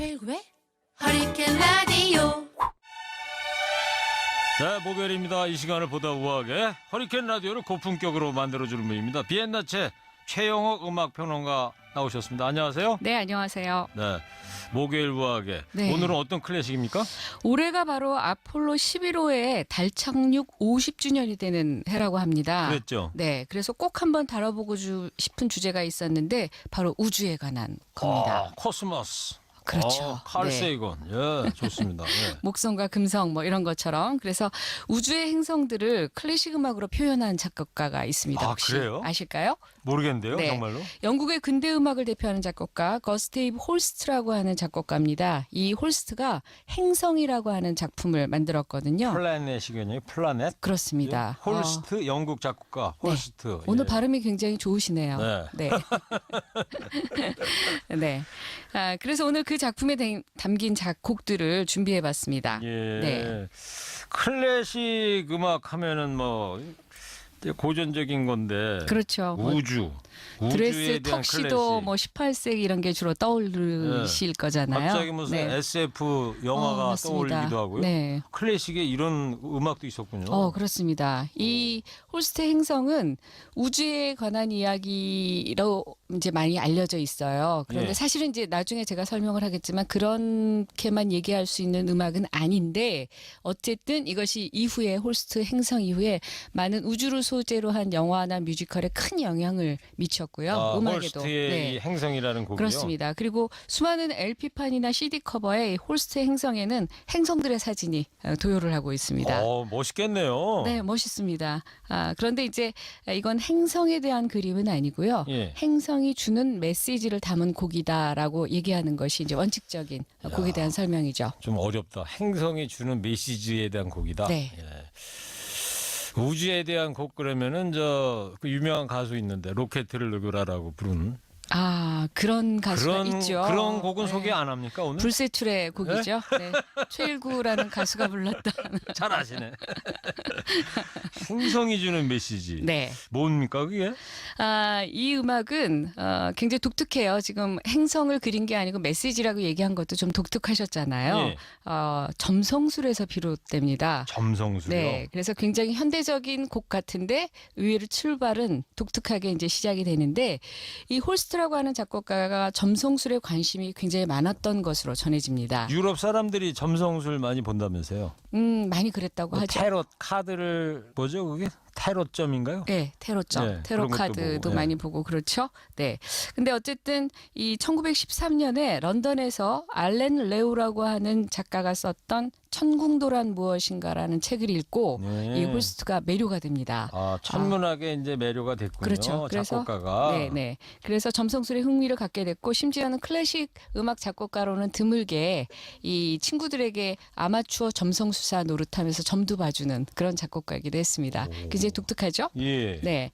최일구의 허리케인 라디오. 네, 목요일입니다. 이 시간을 보다 우아하게 허리케인 라디오를 고품격으로 만들어주는 분입니다. 비엔나체 최영옥 음악평론가 나오셨습니다. 안녕하세요. 네, 안녕하세요. 네, 목요일 우아하게. 네. 오늘은 어떤 클래식입니까? 올해가 바로 아폴로 11호의 달 착륙 50주년이 되는 해라고 합니다. 그랬죠. 네, 그래서 꼭 한번 다뤄보고 싶은 주제가 있었는데 바로 우주에 관한 겁니다. 아, 코스모스. 그렇죠. 칼 네. 세이건. 예, 좋습니다. 예. 목성과 금성 뭐 이런 것처럼 그래서 우주의 행성들을 클래식 음악으로 표현한 작곡가가 있습니다. 아, 혹시 그래요? 아실까요? 모르겠는데요, 네. 정말로? 영국의 근대 음악을 대표하는 작곡가 거스테이브 홀스트라고 하는 작곡가입니다. 이 홀스트가 행성이라고 하는 작품을 만들었거든요. 플라넷이군요. 플라넷. 그렇습니다. 예. 홀스트 영국 작곡가 네. 홀스트. 오늘 예. 발음이 굉장히 좋으시네요. 네. 네. 네. 아, 그래서 오늘 그 작품에 담긴 작곡들을 준비해봤습니다. 예. 네. 클래식 음악 하면은 뭐 고전적인 건데 그렇죠. 뭐 우주, 드레스, 우주에 대한 턱시도 클래식. 뭐 18세기 이런 게 주로 떠오르실 거잖아요. 갑자기 무슨 네. SF 영화가 맞습니다. 떠올리기도 하고요. 네. 클래식에 이런 음악도 있었군요. 그렇습니다. 이 홀스트 행성은 우주에 관한 이야기로 이제 많이 알려져 있어요. 그런데 예. 사실은 이제 나중에 제가 설명을 하겠지만 그렇게만 얘기할 수 있는 음악은 아닌데 어쨌든 이것이 이후에 홀스트 행성 이후에 많은 우주를 소재로 한 영화나 뮤지컬에 큰 영향을 미쳤고요. 아, 음악에도. 홀스트의 이 행성이라는 곡이요. 그렇습니다. 그리고 수많은 LP판이나 CD 커버에 홀스트 행성에는 행성들의 사진이 도요를 하고 있습니다. 멋있겠네요. 네, 멋있습니다. 그런데 이제 이건 행성에 대한 그림은 아니고요. 예. 행성이 주는 메시지를 담은 곡이다라고 얘기하는 것이 이제 원칙적인 곡에 대한 설명이죠. 좀 어렵다. 행성이 주는 메시지에 대한 곡이다. 네. 예. 우주에 대한 곡 그러면은 그 유명한 가수 있는데 로켓을 녹여라라고 부르는 그런 가수가 있죠. 그런 곡은 네. 소개 안 합니까 오늘? 불세출의 곡이죠. 네. 최일구라는 가수가 불렀던. 잘 아시네. 행성이 주는 메시지. 네. 뭡니까 그게? 이 음악은 굉장히 독특해요. 지금 행성을 그린 게 아니고 메시지라고 얘기한 것도 좀 독특하셨잖아요. 예. 점성술에서 비롯됩니다. 점성술이요. 네, 그래서 굉장히 현대적인 곡 같은데 의외로 출발은 독특하게 이제 시작이 되는데 이 홀스트라고 하는 작곡가가 점성술에 관심이 굉장히 많았던 것으로 전해집니다. 유럽 사람들이 점성술 많이 본다면서요? 많이 그랬다고 하죠. 테롯 카드를 뭐죠 그게? 테롯점인가요? 네, 테로점, 네, 테로 그런 것도 카드도 보고, 네. 많이 보고 그렇죠. 네. 근데 어쨌든 이 1913년에 런던에서 알렌 레오라고 하는 작가가 썼던 천궁도란 무엇인가라는 책을 읽고 네. 이 홀스트가 매료가 됩니다. 천문학에 이제 매료가 됐군요. 그렇죠. 그래서 작곡가가. 네. 그래서 점성술에 흥미를 갖게 됐고 심지어는 클래식 음악 작곡가로는 드물게 이 친구들에게 아마추어 점성수사 노릇하면서 점도 봐주는 그런 작곡가이기도 했습니다. 굉장히 독특하죠? 예. 네.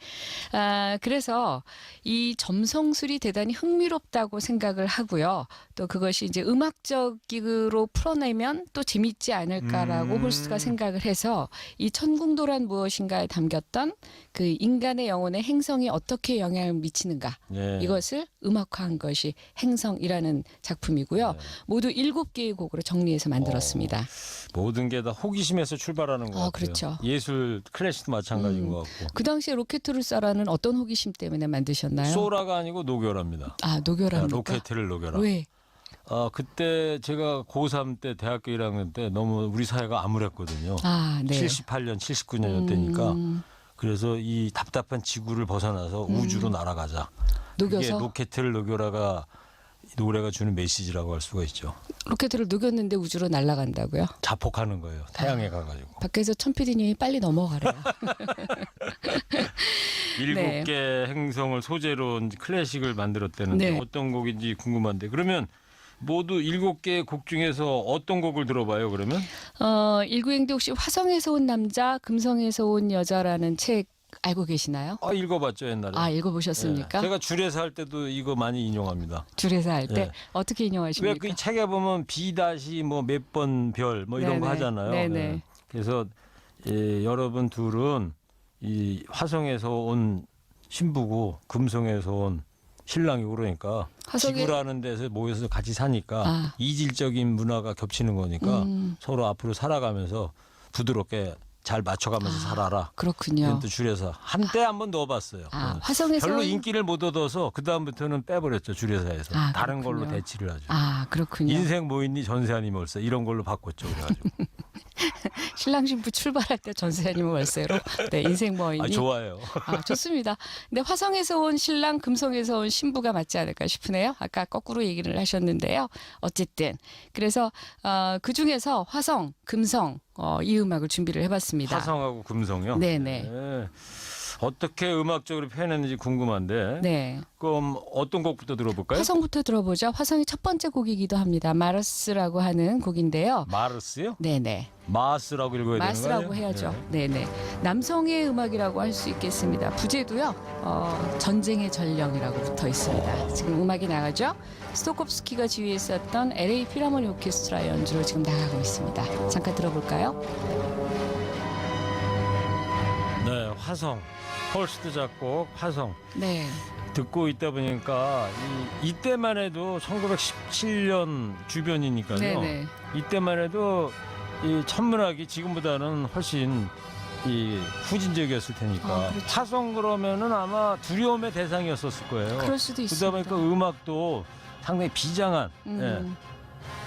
그래서 이 점성술이 대단히 흥미롭다고 생각을 하고요. 또 그것이 이제 음악적으로 풀어내면 또 재밌지 않을까라고 홀스트가 생각을 해서 이 천궁도란 무엇인가에 담겼던 그 인간의 영혼에 행성이 어떻게 영향을 미치는가 예. 이것을 음악화한 것이 행성이라는 작품이고요. 네. 모두 7개의 곡으로 정리해서 만들었습니다. 모든 게 다 호기심에서 출발하는 것 같아요. 그렇죠. 예술 클래식도 마찬가지인 것 같고. 그 당시에 로켓루사라는 어떤 호기심 때문에 만드셨나요? 소라가 아니고 노교라입니다. 노교랍니까? 로켓을 녹여라. 왜? 그때 제가 고3 때 대학교 1학년 때 너무 우리 사회가 암울했거든요. 네. 78년, 79년이었다니까. 그래서 이 답답한 지구를 벗어나서 우주로 날아가자. 그게 녹여서 로켓을 녹여라가 노래가 주는 메시지라고 할 수가 있죠. 로켓을 녹였는데 우주로 날아간다고요? 자폭하는 거예요. 태양에 가가지고. 밖에서 천 PD님이 빨리 넘어가래요. 일곱 개 행성을 소재로 클래식을 만들었다는데 네. 어떤 곡인지 궁금한데 그러면 모두 7개의 곡 중에서 어떤 곡을 들어봐요 그러면? 일구행도 혹시 화성에서 온 남자, 금성에서 온 여자라는 책 알고 계시나요? 읽어봤죠 옛날에. 읽어보셨습니까? 예. 제가 줄에서 할 때도 이거 많이 인용합니다. 줄에서 할 때 예. 어떻게 왜 인용하십니까? 그 책에 보면 B 다시 뭐 몇 번 별 뭐 이런 거 네네. 하잖아요. 네네. 예. 그래서 여러분 둘은 이 화성에서 온 신부고 금성에서 온 신랑이고 그러니까 화성에 지구라는 데서 모여서 같이 사니까 아. 이질적인 문화가 겹치는 거니까 음. 서로 앞으로 살아가면서 부드럽게 잘 맞춰가면서 살아라. 그렇군요. 이런 또 줄여서 한때 한번 넣어봤어요. 화성에서 별로 인기를 못 얻어서 그 다음부터는 빼버렸죠 줄여서해서 다른 걸로 그렇군요. 대치를 하죠. 그렇군요. 인생 뭐 있니 전세아니 월세 이런 걸로 바꿨죠. 그래가지고 신랑 신부 출발할 때 전세 아니면 월세로 네, 인생 뭐 있니? 좋아요. 좋습니다. 근데 화성에서 온 신랑, 금성에서 온 신부가 맞지 않을까 싶으네요. 아까 거꾸로 얘기를 하셨는데요. 어쨌든 그래서 그 중에서 화성, 금성 이 음악을 준비를 해봤습니다. 화성하고 금성요. 네네. 네. 어떻게 음악적으로 표현했는지 궁금한데 네. 그럼 어떤 곡부터 들어볼까요? 화성부터 들어보죠. 화성의 첫 번째 곡이기도 합니다. 마르스라고 하는 곡인데요. 마르스요? 네네. 마스라고 읽어야 되는 거예요? 마스라고 해야죠. 네네. 남성의 음악이라고 할 수 있겠습니다. 부제도요. 전쟁의 전령이라고 붙어 있습니다. 지금 음악이 나가죠. 스토콥스키가 지휘했었던 LA 필하모니 오케스트라 연주로 지금 나가고 있습니다. 잠깐 들어볼까요? 네, 화성. 홀스트 작곡 화성. 네. 듣고 있다 보니까 이때만 해도 1917년 주변이니까요. 네네. 이때만 해도 이 천문학이 지금보다는 훨씬 이 후진적이었을 테니까 그렇죠. 화성 그러면은 아마 두려움의 대상이었었을 거예요. 그럴 수도 그러다 있습니다. 보니까 음악도 상당히 비장한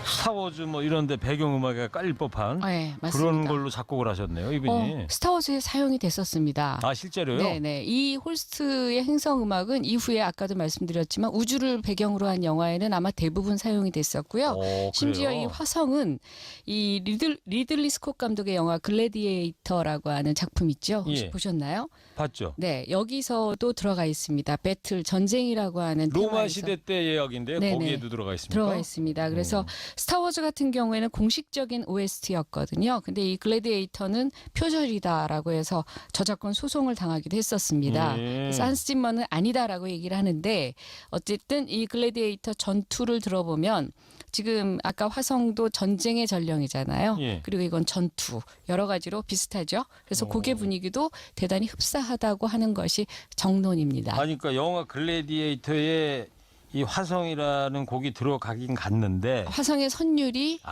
스타워즈 뭐 이런데 배경음악에 깔릴 법한 네, 맞습니다. 그런 걸로 작곡을 하셨네요, 이분이. 스타워즈에 사용이 됐었습니다. 실제로요? 네네. 이 홀스트의 행성 음악은 이후에 아까도 말씀드렸지만 우주를 배경으로 한 영화에는 아마 대부분 사용이 됐었고요. 심지어 그래요? 이 화성은 이 리들리 스콧 감독의 영화 글래디에이터라고 하는 작품 있죠. 혹시 예. 보셨나요? 봤죠. 네, 여기서도 들어가 있습니다. 배틀 전쟁이라고 하는 로마 테마에서 시대 때 이야기인데요. 네네. 거기에도 들어가 있습니까? 들어가 있습니다. 그래서 스타워즈 같은 경우에는 공식적인 OST였거든요. 근데 이 글래디에이터는 표절이다라고 해서 저작권 소송을 당하기도 했었습니다. 그래서 한스 짐머는 아니다라고 얘기를 하는데 어쨌든 이 글래디에이터 전투를 들어보면 지금 아까 화성도 전쟁의 전령이잖아요. 예. 그리고 이건 전투 여러 가지로 비슷하죠. 그래서 곡의 분위기도 대단히 흡사하다고 하는 것이 정론입니다. 그러니까 영화 글래디에이터에 이 화성이라는 곡이 들어가긴 갔는데 화성의 선율이 이제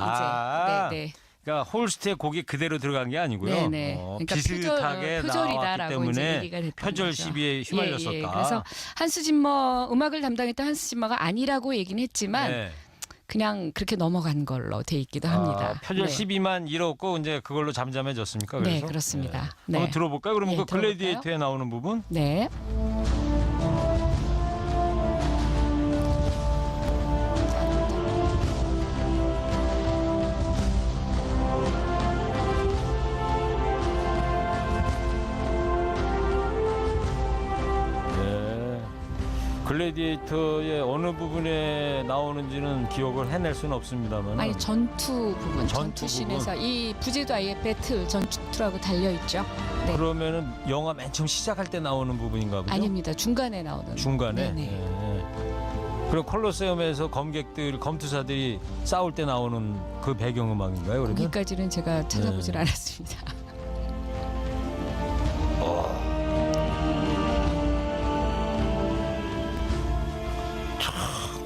네네. 그러니까 홀스트의 곡이 그대로 들어간 게 아니고요. 네네. 그러니까 비슷하게 나왔기 표절이다라고 이제 때문에 얘기가 됐던 표절 거죠. 시비에 휘말렸었다. 예. 그래서 한스 짐머 음악을 담당했던 한스 짐머가 아니라고 얘기는 했지만 네. 그냥 그렇게 넘어간 걸로 돼 있기도 합니다. 표절 네. 시비만 잃었고 이제 그걸로 잠잠해졌습니까? 그래서? 네, 그렇습니다. 네. 한번 들어볼까요? 그러면 네, 그 글래디에이터에 나오는 부분? 네. 글래디에이터의 어느 부분에 나오는지는 기억을 해낼 수는 없습니다만. 아니 전투 부분, 전투 전투씬에서 이 부제도 아예 배틀 전투라고 달려 있죠. 네. 그러면은 영화 맨 처음 시작할 때 나오는 부분인가 보죠? 아닙니다. 중간에 나오는. 중간에. 네네. 예. 그럼 콜로세움에서 검투사들이 싸울 때 나오는 그 배경음악인가요? 그러면? 거기까지는 제가 찾아보질 네. 않았습니다.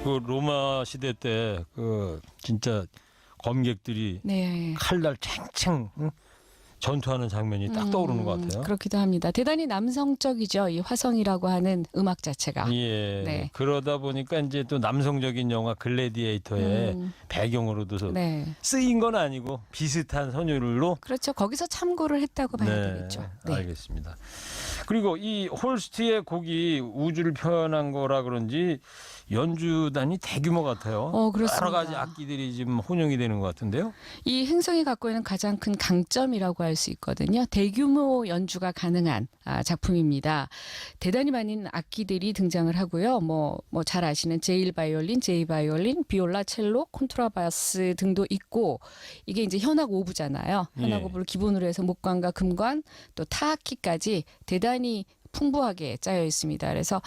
그 로마 시대 때 그 진짜 검객들이 네. 칼날 챙챙 전투하는 장면이 딱 떠오르는 것 같아요. 그렇기도 합니다. 대단히 남성적이죠. 이 화성이라고 하는 음악 자체가. 예. 네. 그러다 보니까 이제 또 남성적인 영화 글래디에이터의 배경으로도 네. 쓰인 건 아니고 비슷한 선율로. 그렇죠. 거기서 참고를 했다고 봐야 네, 되겠죠. 네. 알겠습니다. 그리고 이 홀스트의 곡이 우주를 표현한 거라 그런지 연주단이 대규모 같아요. 그렇습니다. 여러 가지 악기들이 지금 혼용이 되는 것 같은데요. 이 행성이 갖고 있는 가장 큰 강점이라고 할 수 있거든요. 대규모 연주가 가능한 작품입니다. 대단히 많은 악기들이 등장을 하고요. 뭐 잘 아시는 제일 바이올린, 제이 바이올린, 비올라, 첼로, 콘트라바스 등도 있고 이게 이제 현악 5부잖아요. 현악 예. 5부를 기본으로 해서 목관과 금관 또 타악기까지 대단히 풍부하게 짜여 있습니다. 그래서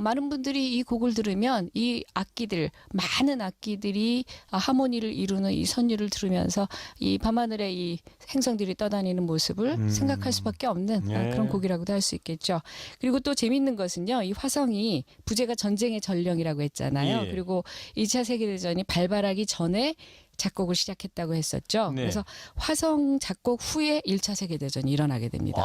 많은 분들이 이 곡을 들으면 이 악기들, 많은 악기들이 하모니를 이루는 이 선율을 들으면서 이 밤하늘의 이 행성들이 떠다니는 모습을 생각할 수밖에 없는 그런 곡이라고도 할 수 있겠죠. 그리고 또 재밌는 것은요. 이 화성이 부제가 전쟁의 전령이라고 했잖아요. 예. 그리고 2차 세계대전이 발발하기 전에 작곡을 시작했다고 했었죠. 네. 그래서 화성 작곡 후에 1차 세계대전이 일어나게 됩니다.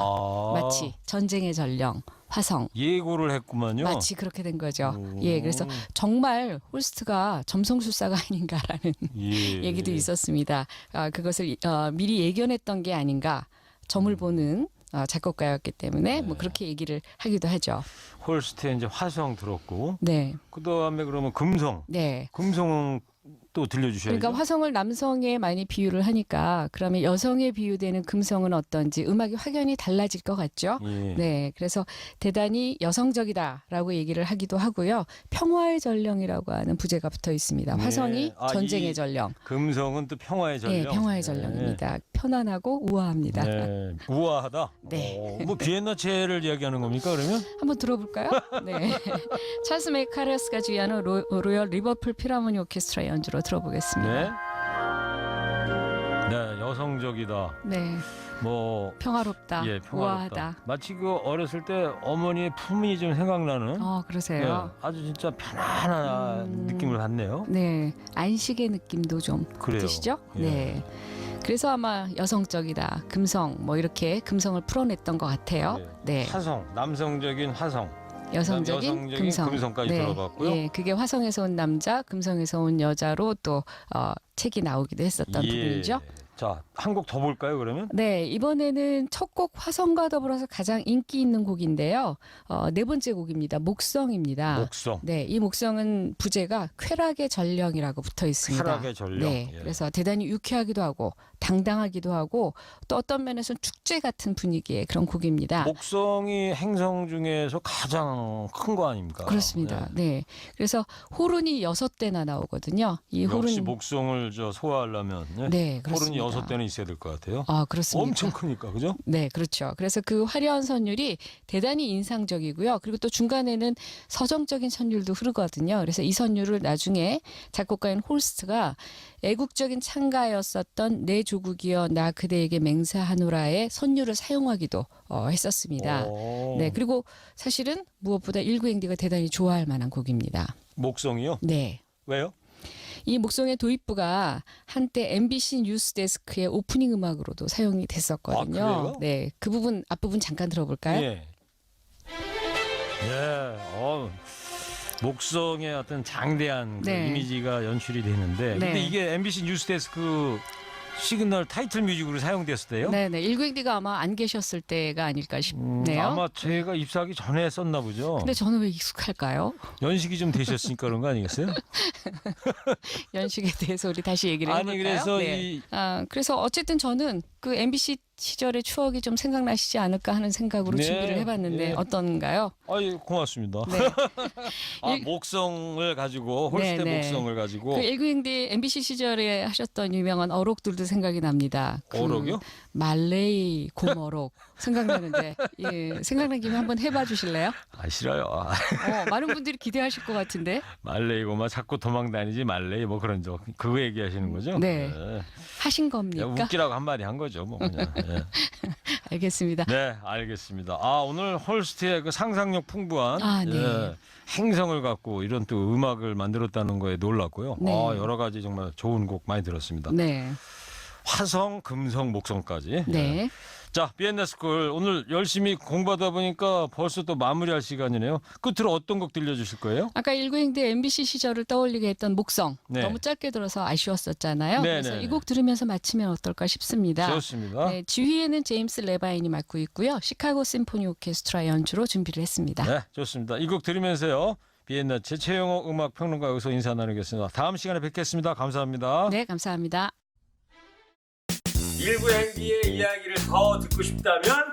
마치 전쟁의 전령, 화성. 예고를 했구만요. 마치 그렇게 된 거죠. 오. 예, 그래서 정말 홀스트가 점성술사가 아닌가라는 예. 얘기도 있었습니다. 그것을 미리 예견했던 게 아닌가 점을 보는 작곡가였기 때문에 뭐 그렇게 얘기를 하기도 하죠. 홀스트에 이제 화성 들었고, 네, 그다음에 그러면 금성. 네. 금성은 또 들려주셔야죠. 그러니까 화성을 남성에 많이 비유를 하니까 그러면 여성에 비유되는 금성은 어떤지 음악이 확연히 달라질 것 같죠. 예. 네, 그래서 대단히 여성적이다라고 얘기를 하기도 하고요. 평화의 전령이라고 하는 부제가 붙어 있습니다. 네. 화성이 아, 전쟁의 이 전령. 금성은 또 평화의 전령. 네, 평화의 네. 전령입니다. 편안하고 우아합니다. 네. 우아하다. 네. 뭐 비엔나체를 이야기하는 겁니까 그러면? 한번 들어볼까요? 네. 찰스 메이카레스가 지휘하는 로열 리버풀 필하모니 오케스트라 연주로 들어보겠습니다. 네. 네, 여성적이다. 네. 뭐 평화롭다. 예, 평화롭다. 우아하다. 마치 그 어렸을 때 어머니의 품이 좀 생각나는. 그러세요. 네, 아주 진짜 편안한 느낌을 받네요. 네. 안식의 느낌도 좀 그래요. 드시죠? 예. 네. 그래서 아마 여성적이다, 금성 뭐 이렇게 금성을 풀어냈던 것 같아요. 네. 화성, 남성적인 화성. 여성적인 금성. 금성까지 네. 들어봤고요. 예, 그게 화성에서 온 남자, 금성에서 온 여자로 또 책이 나오기도 했었던 부분이죠. 자, 한 곡 더 볼까요, 그러면? 네, 이번에는 첫 곡 화성과 더불어서 가장 인기 있는 곡인데요. 네 번째 곡입니다. 목성입니다. 목성. 네, 이 목성은 부제가 쾌락의 전령이라고 붙어 있습니다. 쾌락의 전령. 네, 예. 그래서 대단히 유쾌하기도 하고 당당하기도 하고 또 어떤 면에서는 축제 같은 분위기의 그런 곡입니다. 목성이 행성 중에서 가장 큰 거 아닙니까? 그렇습니다. 네, 그래서 호른이 6대나 나오거든요. 이 역시 호른 목성을 네, 소화하려면 그렇습니다. 호른이 6대는 있어야 될 것 같아요. 그렇습니다. 엄청 크니까, 그죠? 네, 그렇죠. 그래서 그 화려한 선율이 대단히 인상적이고요. 그리고 또 중간에는 서정적인 선율도 흐르거든요. 그래서 이 선율을 나중에 작곡가인 홀스트가 애국적인 찬가였었던 내 조국이여 나 그대에게 맹세하노라의 선율을 사용하기도 했었습니다. 오. 네, 그리고 사실은 무엇보다 19행디가 대단히 좋아할 만한 곡입니다. 목성이요? 네. 왜요? 이 목성의 도입부가 한때 MBC 뉴스데스크의 오프닝 음악으로도 사용이 됐었거든요. 아, 그래요? 네, 그 부분 앞부분 잠깐 들어볼까요? 예. 예. 목성의 어떤 장대한 그 네. 이미지가 연출이 되는데, 네. 근데 이게 MBC 뉴스데스크 시그널 타이틀 뮤직으로 사용됐을 때요? 네네, 19행디가 아마 안 계셨을 때가 아닐까 싶네요. 아마 제가 입사하기 전에 썼나 보죠. 근데 저는 왜 익숙할까요? 연식이 좀 되셨으니까 그런 거 아니겠어요? 연식에 대해서 우리 다시 얘기를 해볼까요? 아니 그래서 네. 그래서 어쨌든 저는 그 MBC 시절의 추억이 좀 생각나시지 않을까 하는 생각으로 네, 준비를 해봤는데 예. 어떤가요? 고맙습니다. 네. 목성을 가지고 홀스테 네, 네. 목성을 가지고 그 19행디 MBC 시절에 하셨던 유명한 어록들도 생각이 납니다. 그 어록이요? 말레이 곰어록 생각나는데 예, 생각난 김에 한번 해봐 주실래요? 싫어요. 많은 분들이 기대하실 것 같은데 말레이고 막 자꾸 도망 다니지 말레이 뭐 그런 적 그거 얘기하시는 거죠? 네. 하신 겁니까? 웃기라고 한마디 한 거죠, 뭐 그냥. 예. 알겠습니다. 네, 알겠습니다. 오늘 홀스트의 그 상상력 풍부한 네. 행성을 갖고 이런 또 음악을 만들었다는 거에 놀랐고요. 네. 여러 가지 정말 좋은 곡 많이 들었습니다. 네. 화성, 금성, 목성까지. 네. 자, 비엔나스쿨 오늘 열심히 공부하다 보니까 벌써 또 마무리할 시간이네요. 끝으로 어떤 곡 들려주실 거예요? 아까 19행디 MBC 시절을 떠올리게 했던 목성 네. 너무 짧게 들어서 아쉬웠었잖아요. 네, 그래서 네, 이 곡 들으면서 마치면 어떨까 싶습니다. 좋습니다. 네, 지휘에는 제임스 레바인이 맡고 있고요. 시카고 심포니 오케스트라 연주로 준비를 했습니다. 네, 좋습니다. 이 곡 들으면서요. 비엔나체 최영옥 음악 평론가 여기서 인사 나누겠습니다. 다음 시간에 뵙겠습니다. 감사합니다. 네, 감사합니다. 일부 행기의 이야기를 더 듣고 싶다면